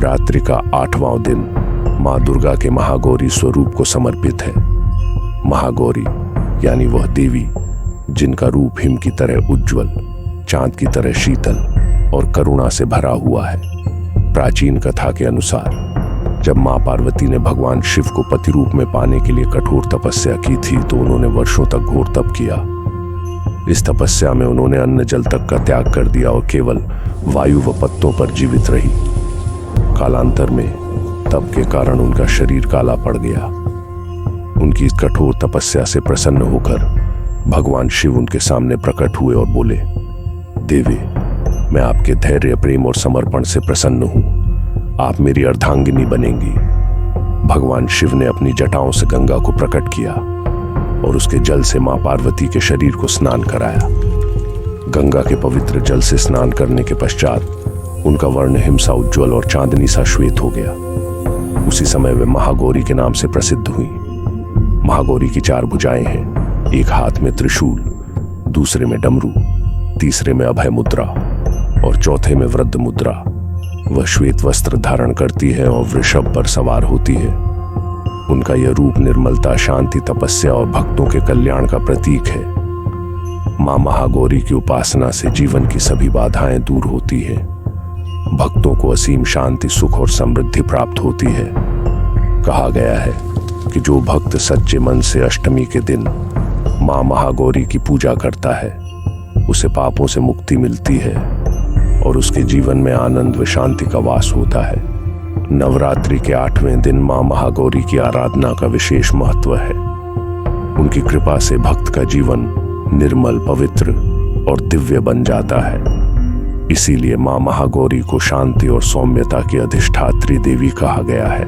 नवरात्रि का 8वां दिन माँ दुर्गा के महागौरी स्वरूप को समर्पित है। महागौरी यानी वह देवी जिनका रूप हिम की तरह उज्ज्वल, चांद की तरह शीतल और करुणा से भरा हुआ है। प्राचीन कथा के अनुसार जब माँ पार्वती ने भगवान शिव को पति रूप में पाने के लिए कठोर तपस्या की थी तो उन्होंने वर्षों तक घोर तप किया। इस तपस्या में उन्होंने अन्न जल तक का त्याग कर दिया और केवल वायु व पत्तों पर जीवित रही। कालांतर में तप के कारण उनका शरीर काला पड़ गया। उनकी इस कठोर तपस्या से प्रसन्न होकर भगवान शिव उनके सामने प्रकट हुए और बोले, देवी, मैं आपके धैर्य, प्रेम और समर्पण से प्रसन्न हूं। आप मेरी अर्धांगिनी बनेंगी। भगवान शिव ने अपनी जटाओं से गंगा को प्रकट किया और उसके जल से मां पार्वती के शरीर को स्नान कराया। गंगा के पवित्र जल से स्नान करने के पश्चात उनका वर्ण हिमसा उज्ज्वल और चांदनी सा श्वेत हो गया। उसी समय वे महागौरी के नाम से प्रसिद्ध हुई। महागौरी की 4 भुजाएं हैं, एक हाथ में त्रिशूल, दूसरे में डमरू, तीसरे में अभय मुद्रा और चौथे में वृद्ध मुद्रा। वह श्वेत वस्त्र धारण करती है और वृषभ पर सवार होती है। उनका यह रूप निर्मलता, शांति, तपस्या और भक्तों के कल्याण का प्रतीक है। मां महागौरी की उपासना से जीवन की सभी बाधाएं दूर होती है। भक्तों को असीम शांति, सुख और समृद्धि प्राप्त होती है। कहा गया है कि जो भक्त सच्चे मन से अष्टमी के दिन मां महागौरी की पूजा करता है उसे पापों से मुक्ति मिलती है और उसके जीवन में आनंद व शांति का वास होता है। नवरात्रि के 8वें दिन मां महागौरी की आराधना का विशेष महत्व है। उनकी कृपा से भक्त का जीवन निर्मल, पवित्र और दिव्य बन जाता है। इसीलिए मां महागौरी को शांति और सौम्यता की अधिष्ठात्री देवी कहा गया है।